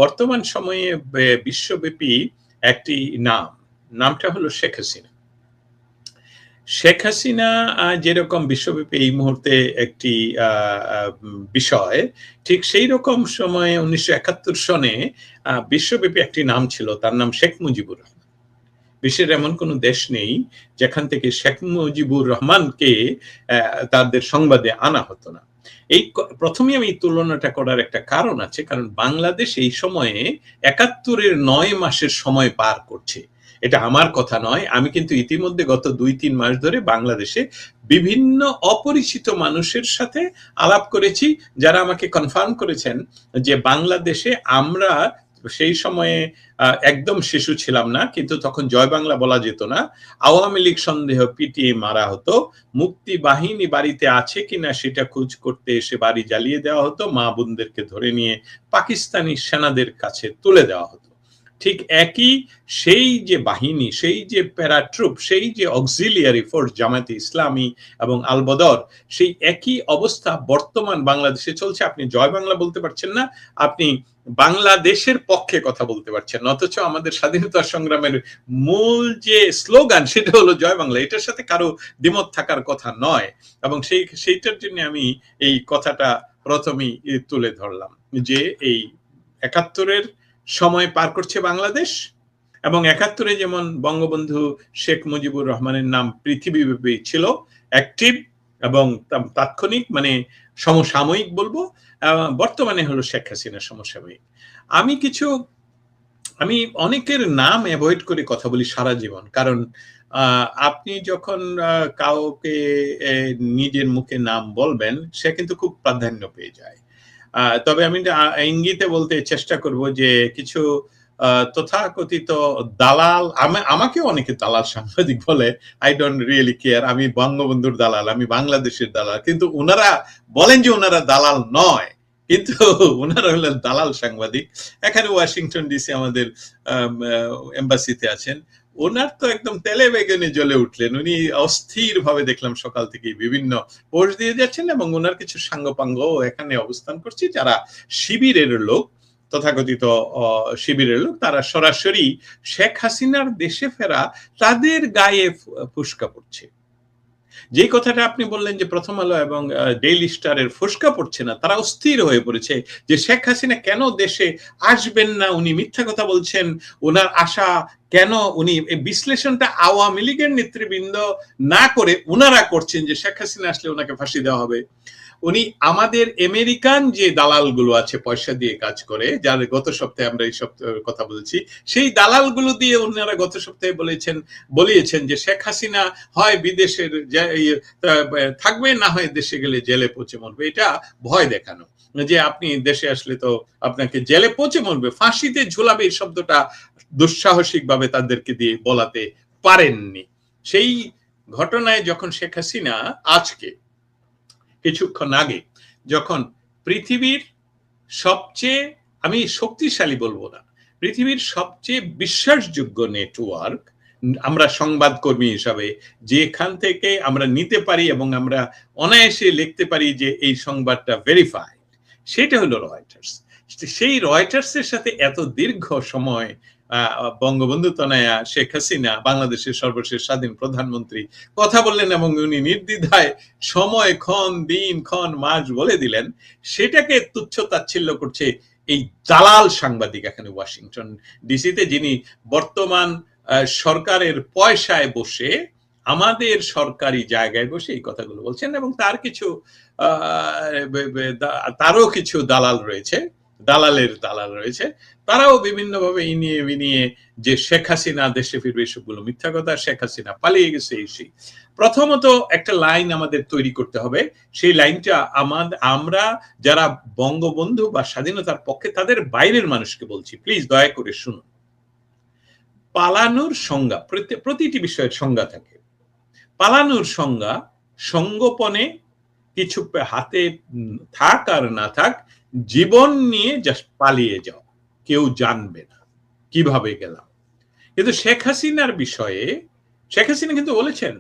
বর্তমান সময়ে বিশ্বব্যাপী একটি নামটা হলো শেখ হাসিনা। শেখ হাসিনা যেরকম বিশ্বব্যাপী এই মুহূর্তে একটি আ আ বিষয়, ঠিক সেইরকম সময়ে ১৯৭১ সনে বিশ্বব্যাপী একটি নাম ছিল। তার নাম শেখ মুজিবুর রহমান। বিশ্বের এমন কোন দেশ নেই যেখান থেকে শেখ মুজিবুর রহমানকে তাদের সংবাদে আনা হতো না। এই ১ম এই আমি এই তুলনাটা করার একটা কারণ আছে। কারণ বাংলাদেশ এই সময়ে ৭১ এর ৯ মাসের সময় পার করছে। এটা আমার কথা নয়। আমি কিন্তু ইতিমধ্যে গত ২-৩ মাস ধরে বাংলাদেশে বিভিন্ন অপরিচিত মানুষের সাথে আলাপ করেছি, যারা আমাকে কনফার্ম করেছেন যে বাংলাদেশে আমরা সেই সময়ে একদম শিশু ছিলাম না, কিন্তু তখন জয় বাংলা বলা যেত না। আওয়ামী লীগ সন্দেহ পিটিয়ে মারা হতো। মুক্তি বাহিনী বাড়িতে আছে কিনা সেটা খোঁজ করতে এসে বাড়ি জ্বালিয়ে দেওয়া হতো। মা বোনদেরকে ধরে নিয়ে পাকিস্তানি সেনাদের কাছে তুলে দেওয়া হতো। ঠিক একই সেই যে বাহিনী, সেই যে প্যারাট্রুপ, সেই যে অক্সিলিয়ারি ফোর্স জামায়াতে ইসলামী এবং আল বদর, সেই একই অবস্থা বর্তমান বাংলাদেশে চলছে। আপনি জয় বাংলা বলতে পারছেন না, আপনি বাংলাদেশের পক্ষে কথা বলতে পারছেন না। অথচ আমাদের স্বাধীনতা সংগ্রামের মূল যে স্লোগান সেটা হলো জয় বাংলা। এটার সাথে কারো দ্বিমত থাকার কথা নয়। এবং সেইটার জন্য আমি এই কথাটা প্রথমেই তুলে ধরলাম যে এই ৭১ এর সময় পার করছে বাংলাদেশ, এবং ৭১ এ যেমন বঙ্গবন্ধু শেখ মুজিবুর রহমানের নাম পৃথিবীব্যাপী ছিল, অ্যাক্টিভ এবং তাৎক্ষণিক, মানে সমসাময়িক বলবো। বর্তমানে হলো শেখ হাসিনা সমসাময়িক। আমি অনেকের নাম এভয়েড করে কথা বলি সারা জীবন। কারণ আপনি যখন কাউকে নিজের মুখে নাম বলবেন, সে কিন্তু খুব প্রাধান্য পেয়ে যায়। তবে আমি ইঙ্গিতে বলতে চেষ্টা করব যে কিছু তথাকথিত দালাল, আমাকেও অনেকে দালাল সাংবাদিক বলে। I don't really care. আমি বঙ্গবন্ধুর দালাল, আমি বাংলাদেশের দালাল। কিন্তু উনারা বলেন যে উনারা দালাল নয়, কিন্তু উনারা হলেন দালাল সাংবাদিক। এখানে ওয়াশিংটন ডিসি আমাদের এম্বাসিতে আছেন। ওনার তো একদম তেলে বেগুনে জ্বলে উঠলেন। উনি অস্থির ভাবে দেখলাম সকাল থেকে বিভিন্ন পোস্ট দিয়ে যাচ্ছেন, এবং ওনার কিছু সাঙ্গপাঙ্গ এখানে অবস্থান করছে, যারা শিবিরের লোক, তথাকথিত শিবিরের লোক, তারা সরাসরি শেখ হাসিনার দেশে ফেরা তাদের গায়ে ফুসকা পড়ছে। যেই কথাটা আপনি বললেন যে প্রথম আলো এবং ডেইলি স্টারের ফুসকা পড়ছে না, তারা অস্থির হয়ে পড়েছে যে শেখ হাসিনা কেন দেশে আসবেন না, উনি মিথ্যা কথা বলছেন, ওনার আশা কেন, উনি এই বিশ্লেষণটা আওয়ামী লীগের নেতৃবৃন্দ না করে ওনারা করছেন যে শেখ হাসিনা আসলে ওনাকে ফাঁসি দেওয়া হবে। উনি আমাদের আমেরিকান যে দালালগুলো আছে পয়সা দিয়ে কাজ করে, যার গত সপ্তাহে আমরা এই কথা বলেছি, সেই দালালগুলো দিয়ে ওনারা গত সপ্তাহে বলিয়েছেন যে শেখ হাসিনা হয় বিদেশের থাকবে, না হয় দেশে গেলে জেলে পচে মরবে। এটা ভয় দেখানো, যে আপনি দেশে আসলে তো আপনাকে জেলে পচে মরবে, ফাঁসিতে ঝুলাবে, এই শব্দটা দুঃসাহসিক ভাবে তাদেরকে দিয়ে বলাতে পারেননি। সেই ঘটনায় যখন শেখ হাসিনা আজকে কিছুক্ষণ আগে যখন পৃথিবীর সবচেয়ে, আমি শক্তিশালী বলবো না, পৃথিবীর সবচেয়ে বিশ্বাসযোগ্য নেটওয়ার্ক, আমরা সংবাদকর্মী হিসাবে যেখান থেকে আমরা নিতে পারি এবং আমরা অনায়াসে লিখতে পারি যে এই সংবাদটা ভেরিফাইড, সেটা হলো রয়টার্স। সেই রয়টার্সের সাথে এত দীর্ঘ সময় বঙ্গবন্ধু তনয়া শেখ হাসিনা, বাংলাদেশের সর্বশেষ স্বাধীন প্রধানমন্ত্রী, কথা বললেন, এবং উনি নির্দ্বিধায় সময়, ক্ষণ, দিন, ক্ষণ, মাস বলে দিলেন। সেটাকে তুচ্ছ তাচ্ছিল্য করছে এই দালাল সাংবাদিক এখানে ওয়াশিংটন ডিসিতে, যিনি বর্তমান সরকারের পয়সায় বসে, আমাদের সরকারি জায়গায় বসে এই কথাগুলো বলছেন। এবং তারও কিছু দালাল রয়েছে, দালালের দালাল রয়েছে, তারাও বিভিন্ন ভাবে ইনিয়ে যে শেখ হাসিনা দেশে ফিরবে, সবগুলো মিথ্যা কথা, শেখ হাসিনা পালিয়ে গেছে। এই প্রথমত একটা লাইন আমাদের তৈরি করতে হবে। সেই লাইনটা আমরা যারা বঙ্গবন্ধু বা স্বাধীনতার পক্ষে, তাদের বাইরের মানুষকে বলছি, প্লিজ দয়া করে শুনুন। পালানোর সংজ্ঞা, প্রতিটি বিষয়ের সংজ্ঞা থাকে। পালানোর সংজ্ঞা সঙ্গোপনে, কিছু হাতে থাক আর না থাক, জীবন নিয়ে জাস্ট পালিয়ে যাও, কেউ জানবে না কিভাবে গেলাম। কিন্তু শেখ হাসিনার বিষয়ে শেখ হাসিনা কিন্তু বলেছেন,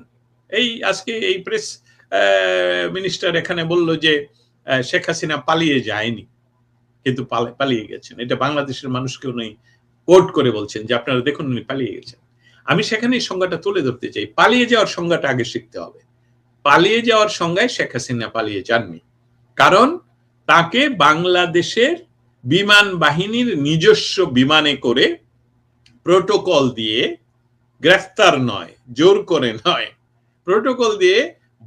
এই আজকে এই প্রেস মিনিস্টার এখানে বলল যে শেখ হাসিনা পালিয়ে যায়নি। কিন্তু পালিয়ে গেছেন। এটা বাংলাদেশের মানুষকে উনি কোট করে বলছেন যে আপনারা দেখুন উনি পালিয়ে গেছেন। আমি সেখানে এই সংজ্ঞাটা তুলে ধরতে চাই। পালিয়ে যাওয়ার সংজ্ঞাটা আগে শিখতে হবে। পালিয়ে যাওয়ার সংজ্ঞায় শেখ হাসিনা পালিয়ে যাননি। কারণ তাকে বাংলাদেশের বিমান বাহিনীর নিজস্ব বিমানে করে প্রোটোকল দিয়ে গ্রেফতার নয়, জোর করে নয়, প্রোটোকল দিয়ে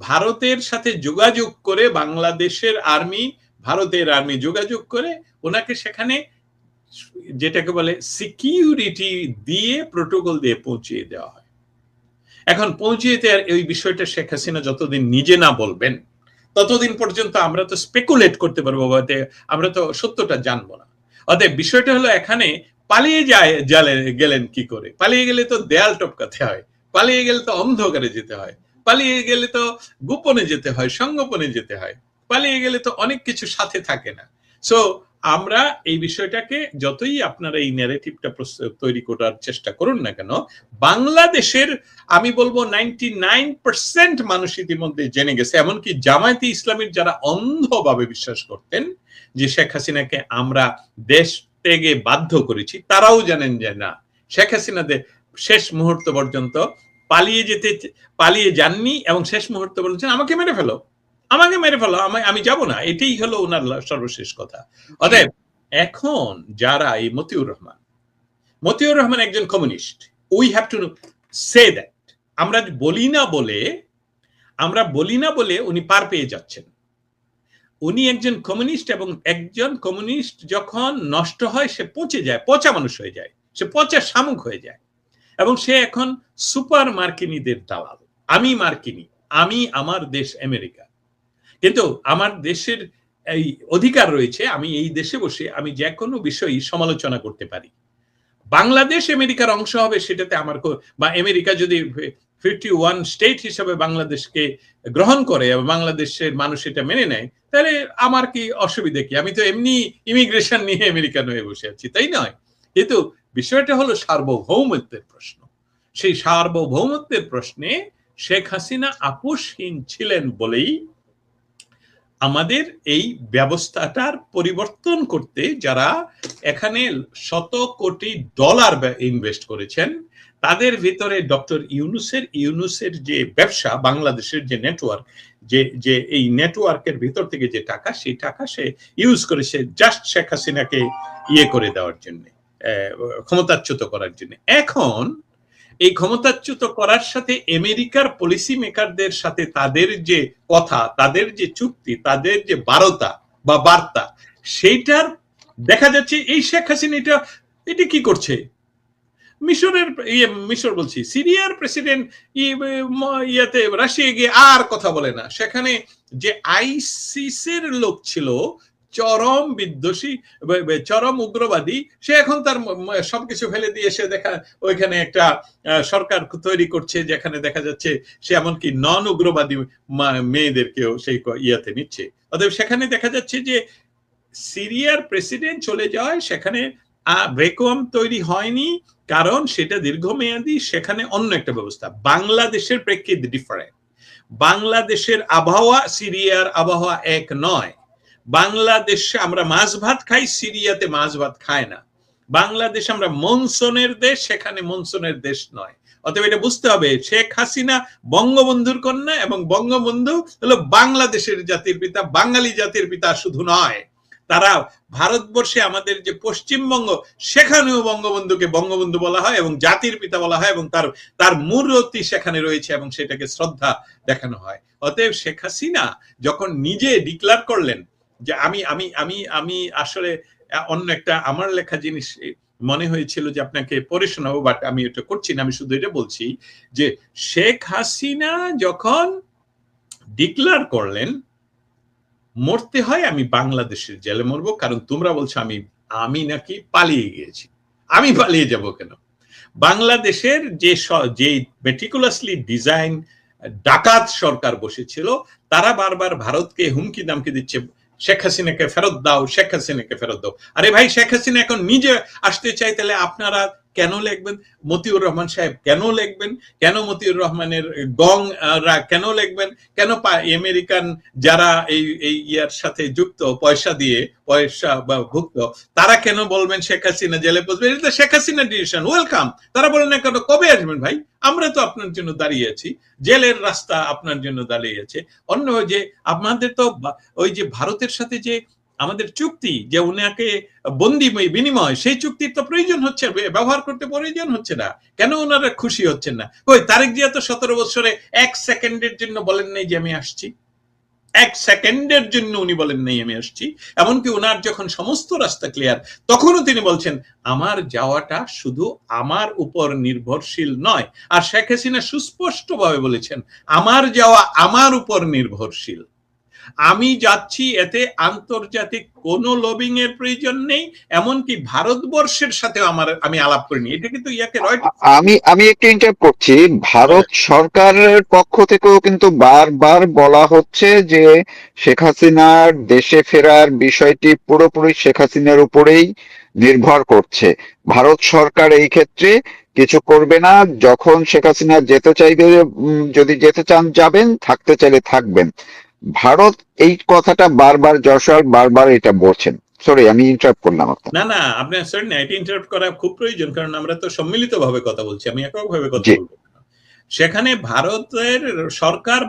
ভারতের সাথে যোগাযোগ করে বাংলাদেশের আর্মি, ভারতের আর্মি যোগাযোগ করে ওনাকে সেখানে যেটাকে বলে সিকিউরিটি দিয়ে প্রোটোকল দিয়ে পৌঁছিয়ে দেওয়া হয়। এখন পৌঁছিয়ে দেওয়ার এই বিষয়টা শেখ হাসিনা যতদিন নিজে না বলবেন ততদিন পর্যন্ত আমরা তো স্পেকুলেট করতে পারবো, আমরা তো সত্যটা জানবো না। অতএব বিষয়টা হলো এখানে পালিয়ে গেলেন কি করে? পালিয়ে গেলে তো দেয়াল টপকাতে হয়, পালিয়ে গেলে তো অন্ধকারে যেতে হয়, পালিয়ে গেলে তো গোপনে যেতে হয়, সংগোপনে যেতে হয়, পালিয়ে গেলে তো অনেক কিছু সাথে থাকে না। সো আমরা এই বিষয়টাকে যতই আপনারা এই ন্যারেটিভটা তৈরি করার চেষ্টা করুন না কেন, বাংলাদেশের আমি বলবো 99% মানুষ ইতিমধ্যে জেনে গেছে, এমনকি জামায়াতে ইসলামীর যারা অন্ধভাবে বিশ্বাস করতেন যে শেখ হাসিনাকে আমরা দেশ ত্যাগে বাধ্য করেছি, তারাও জানেন যে না, শেখ হাসিনা শেষ মুহূর্ত পর্যন্ত পালিয়ে যাননি এবং শেষ মুহূর্ত বলছেন আমাকে মেরে ফেলো, আমি যাব না। এটাই হলো ওনার সর্বশেষ কথা। অতএব এখন যারা এই মতিউর রহমান একজন communist, we have to say that. আমরা বলি না বলে উনি পার পেয়ে যাচ্ছেন। উনি একজন কমিউনিস্ট, এবং একজন কমিউনিস্ট যখন নষ্ট হয় সে পচে যায়, পচা মানুষ হয়ে যায়, সে পচা শামুক হয়ে যায়, এবং সে এখন সুপার মার্কিনীদের দালাল। আমি মার্কিনী, আমি আমার দেশ আমেরিকা, কিন্তু আমার দেশের এই অধিকার রয়েছে, আমি এই দেশে বসে আমি যে কোনো বিষয়ই সমালোচনা করতে পারি। বাংলাদেশ আমেরিকার অংশ হবে সেটাতে আমার, বা আমেরিকা যদি 51 স্টেট হিসেবে বাংলাদেশকে গ্রহণ করে এবং বাংলাদেশের মানুষ এটা মেনে নেয়, তাহলে আমার কি অসুবিধা কি? আমি তো এমনি ইমিগ্রেশন নিয়ে আমেরিকান হয়ে বসে আছি, তাই নয়? কিন্তু বিষয়টা হলো সার্বভৌমত্বের প্রশ্ন। সেই সার্বভৌমত্বের প্রশ্নে শেখ হাসিনা আপোষহীন ছিলেন বলেই আমাদের এই ব্যবস্থাটার পরিবর্তন করতে যারা এখানে শত কোটি ডলার ইনভেস্ট করেছেন, তাদের ভিতরে ডক্টর ইউনূসের যে ব্যবসা, বাংলাদেশের যে নেটওয়ার্ক, যে এই নেটওয়ার্কের ভিতর থেকে যে টাকা, সেই টাকা সে ইউজ করেছে জাস্ট শেখ হাসিনাকে করে দেওয়ার জন্য, ক্ষমতাচ্যুত করার জন্য। এখন এই ক্ষমতাচ্যুত করার সাথে আমেরিকার পলিসি মেকারদের সাথে তাদের যে কথা, তাদের যে চুক্তি, তাদের যে বার্তা, সেইটার দেখা যাচ্ছে এই শেখ হাসিনা এটা কি করছে? মিশর বলছি, সিরিয়ার প্রেসিডেন্ট রাশিয়া গিয়ে আর কথা বলে না। সেখানে যে আইসিসের লোক ছিল, চরম বিদ্বেষী, চরম উগ্রবাদী, সে এখন তার সবকিছু ফেলে দিয়ে সে ওইখানে একটা সরকার তৈরি করছে, যেখানে দেখা যাচ্ছে সে এমনকি নন উগ্রবাদী মেয়েদেরকেও সেই নিচ্ছে। অতএব সেখানে দেখা যাচ্ছে যে সিরিয়ার প্রেসিডেন্ট চলে যাওয়ায় সেখানে ভ্যাকুয়াম তৈরি হয়নি, কারণ সেটা দীর্ঘমেয়াদী, সেখানে অন্য একটা ব্যবস্থা। বাংলাদেশের প্রেক্ষিত ডিফারেন্ট। বাংলাদেশের আবহাওয়া সিরিয়ার আবহাওয়া এক নয়। বাংলাদেশে আমরা মাছ ভাত খাই, সিরিয়াতে মাছ ভাত খায় না। বাংলাদেশ আমরা মনসুনের দেশ, সেখানে মনসুনের দেশ নয়। অতএব এটা বুঝতে হবে, শেখ হাসিনা বঙ্গবন্ধুর কন্যা, এবং বঙ্গবন্ধু হলো বাংলাদেশের জাতির পিতা, বাঙালি জাতির পিতা শুধু নয়। তারা ভারতবর্ষে আমাদের যে পশ্চিমবঙ্গ, সেখানেও বঙ্গবন্ধুকে বঙ্গবন্ধু বলা হয় এবং জাতির পিতা বলা হয়, এবং তার মূর্তি সেখানে রয়েছে এবং সেটাকে শ্রদ্ধা দেখানো হয়। অতএব শেখ হাসিনা যখন নিজে ডিক্লেয়ার করলেন যে আমি আসলে অন্য একটা আমার লেখা জিনিস মনে হয়েছিল যে আপনাকে পড়ে শোনাবো, বাট আমি এটা করছি না, আমি শুধু এটা বলছি যে শেখ হাসিনা যখন ডিক্লেয়ার করলেন মরতে হয় আমি বাংলাদেশের জেলে মরবো, কারণ তোমরা বলছো আমি নাকি পালিয়ে গিয়েছি। আমি পালিয়ে যাব কেন? বাংলাদেশের যে মেটিকুলাসলি ডিজাইন ডাকাত সরকার বসেছিল, তারা বারবার ভারতকে হুমকি দামকি দিচ্ছে, শেখ হাসিনাকে ফেরত দাও, শেখ হাসিনাকে ফেরত দাও। আরে ভাই, শেখ হাসিনা এখন নিজে আসতে চাই, তাহলে আপনারা কেন লিখবেন? মতিউর রহমান সাহেব কেন লিখবেন? কেন মতিউর রহমানের গং কেন লিখবেন? কেন আমেরিকান যারা এই ইয়ার সাথে যুক্ত, পয়সা বা ভুক্ত, তারা কেন বলবেন শেখ হাসিনা জেলে বসবে? এটা তো শেখ হাসিনা ডিসিশন, ওয়েলকাম। তারা বলেন না কেন কবে আসবেন ভাই? আমরা তো আপনার জন্য দাঁড়িয়ে আছি, জেলের রাস্তা আপনার জন্য দাঁড়িয়ে আছে। অন্য যে আমাদের তো ওই যে ভারতের সাথে যে আমাদের চুক্তি, যে উনাকে বন্দি বিনিময়, সেই চুক্তির তো প্রয়োজন হচ্ছে, ব্যবহার করতে প্রয়োজন হচ্ছে না। কেন ওনারা খুশি হচ্ছেন না? ওই তারেক জিয়া তো 17 বছরে 1 সেকেন্ডের জন্য বলেন নাই যে আমি আসছি। 1 সেকেন্ডের জন্য উনি বলেন নাই আমি আসছি। এমনকি ওনার যখন সমস্ত রাস্তা ক্লিয়ার, তখনও তিনি বলছেন আমার যাওয়াটা শুধু আমার উপর নির্ভরশীল নয়। আর শেখ হাসিনা সুস্পষ্টভাবে বলেছেন আমার যাওয়া আমার উপর নির্ভরশীল। আমি যাচ্ছি, এতে আন্তর্জাতিক কোনো লবিং এর প্রয়োজন নেই, এমনকি ভারতবর্ষের সাথে আমি আলাপ করিনি। এটা কিন্তু ইয়াকে আমি আমি একটু ইন্টারাপ্ট করছি। ভারত সরকারের পক্ষ থেকেও কিন্তু বারবার বলা হচ্ছে যে শেখ হাসিনার দেশে ফেরার বিষয়টি পুরোপুরি শেখ হাসিনার উপরেই নির্ভর করছে। ভারত সরকার এই ক্ষেত্রে কিছু করবে না। যখন শেখ হাসিনা যেতে চাইবে, যদি যেতে চান যাবেন, থাকতে চাইলে থাকবেন। ভারত এই কথাটা বারবার, যশোর বারবার এটা বলছেন। সরি, আমি ইন্টারাপ্ট করলাম আপনাকে। না না, আপনার সরি না, এটা ইন্টারাপ্ট করা খুব প্রয়োজন, কারণ আমরা তো সম্মিলিতভাবে কথা বলছি, আমি এককভাবে কথা জি। বলবো। সেখানে ভারতের সরকার,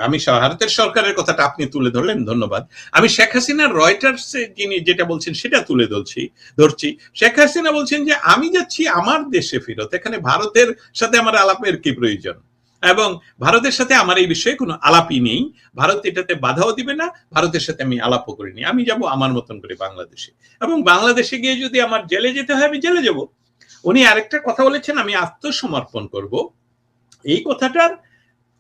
আমি ভারতের সরকারের কথাটা আপনি তুলে ধরলেন, ধন্যবাদ। আমি শেখ হাসিনার রয়টার্স যিনি যেটা বলছেন সেটা তুলে ধরছি। শেখ হাসিনা বলছেন যে আমি যাচ্ছি আমার দেশে ফেরত, এখানে ভারতের সাথে আমার আলাপের কি প্রয়োজন, এবং ভারতের সাথে আমার এই বিষয়ে কোনো আলাপই নেই। ভারত এটাতে বাধাও দিবে না, ভারতের সাথে আমি আলাপও করিনি। আমি যাব আমার মতন করে বাংলাদেশে, এবং বাংলাদেশে গিয়ে যদি আমার জেলে যেতে হয় আমি জেলে যাব। উনি আরেকটা কথা বলেছেন আমি আত্মসমর্পণ করব। এই কথাটার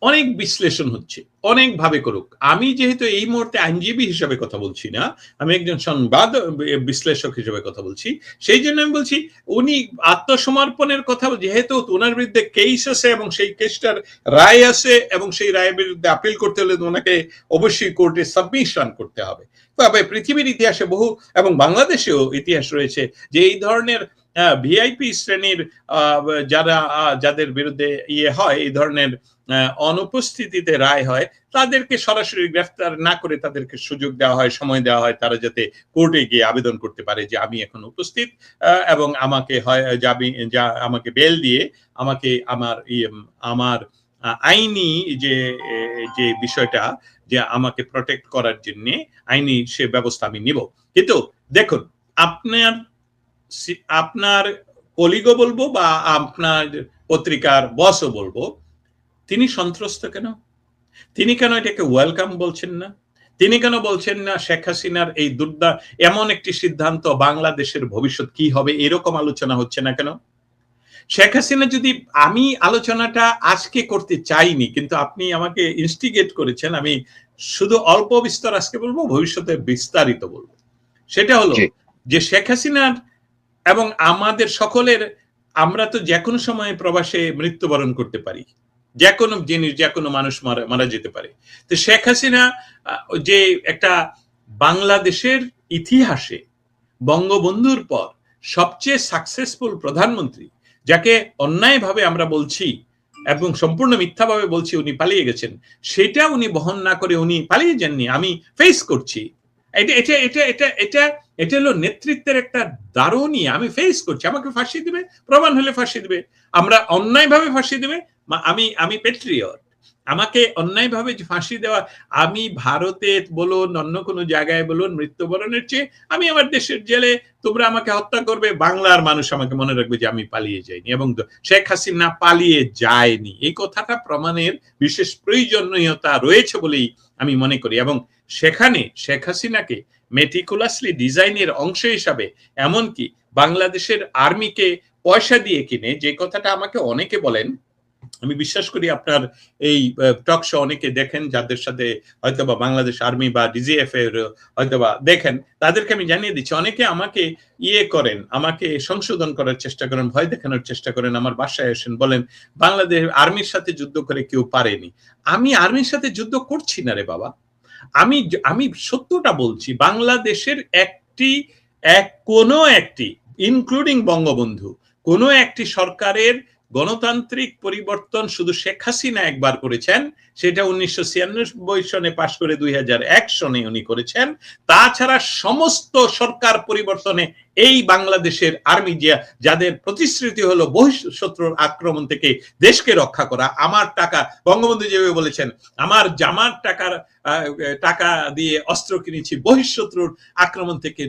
অনেক বিশ্লেষণ হচ্ছে, অনেক ভাবে করুক। আমি যেহেতু এই মুহূর্তে আইনজীবী হিসেবে কথা বলছি না, আমি একজন সংবাদ বিশ্লেষক হিসেবে কথা বলছি, সেই জন্য আমি বলছি উনি আত্মসমর্পণের কথা, যেহেতু ওনার বিরুদ্ধে কেস আছে এবং সেই কেসটার রায় আছে, এবং সেই রায়ের বিরুদ্ধে আপিল করতে হলে ওনাকে অবশ্যই কোর্টে সাবমিশন করতে হবে। তবে পৃথিবীর ইতিহাসে বহু, এবং বাংলাদেশেও ইতিহাস রয়েছে যে এই ধরনের ভিআইপি শ্রেণীর যাদের বিরুদ্ধে হয়, এই ধরনের অনুপস্থিতিতে রায় হয়, তাদেরকে সরাসরি গ্রেফতার না করে তাদেরকে সুযোগ দেওয়া হয়, সময় দেওয়া হয়, তারা যাতে কোর্টে গিয়ে আবেদন করতে পারে যে আমি এখন উপস্থিত, এবং আমাকে হয় আমাকে বেল দিয়ে আমাকে আমার আইনি যে বিষয়টা, যে আমাকে প্রটেক্ট করার জন্য আইনি সে ব্যবস্থা আমি নিব। কিন্তু দেখুন, আপনার কলিগও বলবো বা আপনার পত্রিকার বসও বলবো, তিনি সন্ত্রস্ত কেন? তিনি কেন এটাকে ওয়েলকাম বলছেন না? তিনি কেন বলছেন না শেখ হাসিনার এই এমন একটি সিদ্ধান্ত, বাংলাদেশের ভবিষ্যৎ কি হবে এরকম আলোচনা হচ্ছে না কেন? শেখ হাসিনা যদি, আমি আলোচনাটা আজকে করতে চাইনি, কিন্তু আপনি আমাকে ইনস্টিগেট করেছেন, আমি শুধু অল্প বিস্তর আজকে বলবো, ভবিষ্যতে বিস্তারিত বলবো। সেটা হলো যে শেখ হাসিনার এবং আমাদের সকলের, আমরা তো যে কোনো সময় প্রবাসে মৃত্যুবরণ করতে পারি, যে কোনো জিনিস, যে কোনো মানুষ মারা যেতে পারে। তো শেখ হাসিনা যে একটা বাংলাদেশের ইতিহাসে বঙ্গবন্ধুর পর সবচেয়ে সাকসেসফুল প্রধানমন্ত্রী, যাকে অন্যায়ভাবে আমরা বলছি এবং সম্পূর্ণ মিথ্যাভাবে বলছি উনি পালিয়ে গেছেন, সেটা উনি বহন না করে উনি পালিয়ে যাননি, আমি ফেস করছি। এটা এটা এটা এটা এটা এটা হলো নেতৃত্বের একটা দারুণই, আমি ফেস করছি। আমাকে ফাঁসি দিবে, প্রমাণ হলে ফাঁসি দিবে, আমরা অন্যায়ভাবে ফাঁসি দিবে, আমি পেট্রিয়ট। আমাকে অন্যায়ভাবে ফাঁসি দেওয়া, আমি ভারতে বলুন, অন্য কোনো জায়গায় বলুন, মৃত্যুবরণের চেয়ে আমি আমার দেশের জেলে, তোমরা আমাকে হত্যা করবে, বাংলার মানুষ আমাকে মনে রাখবে যে আমি পালিয়ে যাইনি, এবং শেখ হাসিনা পালিয়ে যায়নি। এই কথাটা প্রমাণের বিশেষ প্রয়োজনীয়তা রয়েছে বলেই আমি মনে করি। এবং সেখানে শেখ হাসিনাকে মেটিকুলাসলি ডিজাইনের অংশ হিসাবে, এমনকি বাংলাদেশের আর্মিকে পয়সা দিয়ে কিনে, যে কথাটা আমাকে অনেকে বলেন, আমি বিশ্বাস করি আপনার এই টক শো অনেকে দেখেন, যাদের সাথে হয়তোবা বাংলাদেশ আর্মি বা ডিজিএফ এর হয়তোবা দেখেন, তাদেরকে আমি জানিয়ে দিচ্ছি, অনেকে আমাকে করেন, আমাকে সংশোধন করার চেষ্টা করেন, ভয় দেখানোর চেষ্টা করেন, আমার বাসায় আসেন, বলেন বাংলাদেশ আর্মির সাথে যুদ্ধ করে কেউ পারেনি। আমি আর্মির সাথে যুদ্ধ করছি না রে বাবা, আমি সত্যটা বলছি। বাংলাদেশের কোনো একটি ইনক্লুডিং বঙ্গবন্ধু, কোনো একটি সরকারের গণতান্ত্রিক পরিবর্তন শুধু শেখ হাসিনা একবার করেছেন, সেটা 1996 সনে পাশ করে 2001 সনে উনি করেছেন। তাছাড়া সমস্ত সরকার পরিবর্তনে এই বাংলাদেশের আর্মি যাদের প্রতিশ্রুতি হলো বহিঃশত্রুর আক্রমণ থেকে দেশকে রক্ষা করা, আমার টাকা, বঙ্গবন্ধু যেভাবে বলেছেন, আমার জামার টাকা দিয়ে অস্ত্র কিনেছি বহিঃশত্রুর আক্রমণ থেকে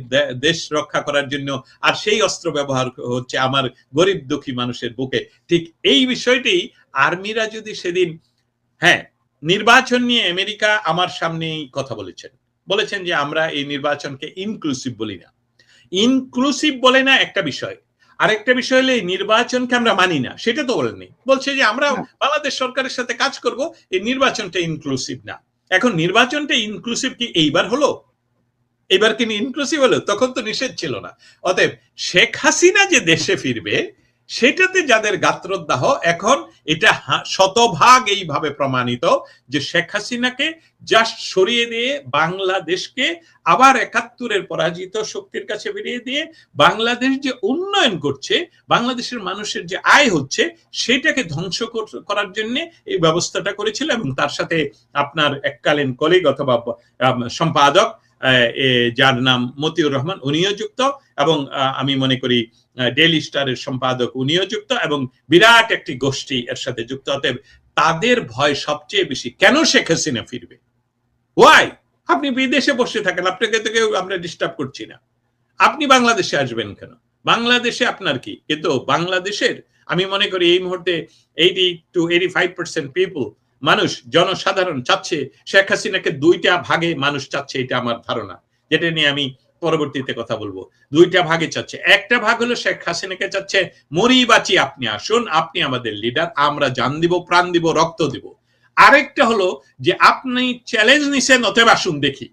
দেশ রক্ষা করার জন্য, আর সেই অস্ত্র ব্যবহার হচ্ছে আমার গরিব দুঃখী মানুষের বুকে। ঠিক এই বিষয়টি আর্মিরা যদি সেদিন, হ্যাঁ, নির্বাচন নিয়ে আমেরিকা আমার সামনেই কথা বলেছেন যে আমরা এই নির্বাচনকে ইনক্লুসিভ বলি না। ইনক্লুসিভ বলে না একটা বিষয়, আরেকটা বিষয় হলে নির্বাচনকে আমরা মানি না, সেটা তো বলেনি। বলছে যে আমরা বাংলাদেশ সরকারের সাথে কাজ করব, এই নির্বাচনটা ইনক্লুসিভ না। এখন নির্বাচনটা ইনক্লুসিভ কি এইবার হলো? এবার কি ইনক্লুসিভ হলো? তখন তো নিষেধ ছিল না। অতএব শেখ হাসিনা যে দেশে ফিরবে, সেটাতে যাদের গাত্রদাহ, এখন এটা শতভাগ এইভাবে প্রমাণিত যে শেখ হাসিনাকে জাস্ট সরিয়ে দিয়ে বাংলাদেশকে আবার ৭১-এর পরাজিত শক্তির কাছে ফিরিয়ে দিয়ে বাংলাদেশ যে উন্নয়ন করছে, বাংলাদেশের মানুষের যে আয় হচ্ছে, সেটাকে ধ্বংস করার জন্য এই ব্যবস্থাটা করেছিল। এবং তার সাথে আপনার এককালীন কলিগ অথবা সম্পাদক যার নাম মতিউর রহমান, উনিও যুক্ত, এবং আমি মনে করি ডেইলি স্টারের সম্পাদক উনিও যুক্ত, এবং বিরাট একটি গোষ্ঠী এর সাথে যুক্ত। অতএব তাদের ভয় সবচেয়ে বেশি, কেন শেখ হাসিনা ফিরবে? ওয়াই? আপনি বিদেশে বসে থাকেন, আপনাকে তো কেউ আমরা ডিস্টার্ব করছি না, আপনি বাংলাদেশে আসবেন কেন? বাংলাদেশে আপনার কি? কিন্তু বাংলাদেশের আমি মনে করি এই মুহূর্তে 80 to 85% পিপল, মানুষ, জনসাধারণ চাচ্ছে শেখ হাসিনাকে দুইটা ভাগে মানুষ চাচ্ছে, এটা আমার ধারণা, যেটা নিয়ে আমি পরবর্তীতে কথা বলবো। দুইটা ভাগে চাচ্ছে। একটা ভাগ হলো শেখ হাসিনাকে চাচ্ছে মরি বাঁচি আপনি আসুন, আপনি আমাদের লিডার, আমরা জান দিব, প্রাণ দিব, রক্ত দিব। আরেকটা হলো যে আপনি চ্যালেঞ্জ নিছেন, অতএব আসুন দেখি।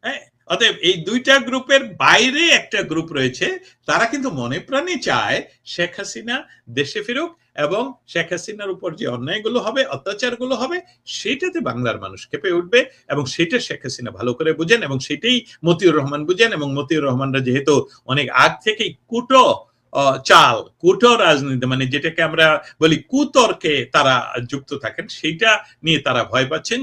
হ্যাঁ, অতএব এই দুইটা গ্রুপের বাইরে একটা গ্রুপ রয়েছে, তারা কিন্তু মনে প্রাণে চায় শেখ হাসিনা দেশে ফিরুক, এবং শেখ হাসিনার উপর যে অন্যায়গুলো হবে, অত্যাচারগুলো হবে, সেটাতে বাংলার মানুষ কেঁপে উঠবে, এবং সেটা শেখ হাসিনা ভালো করে বুঝেন, এবং সেটাই মতিউর রহমান বুঝেন। এবং মতিউর রহমানরা যেহেতু অনেক আগ থেকেই কুটো রাজনীতি, মানে যেটাকে আমরা বলি কুতর্কে তারা যুক্ত থাকেন, সেইটা নিয়ে তারা ভয় পাচ্ছেন।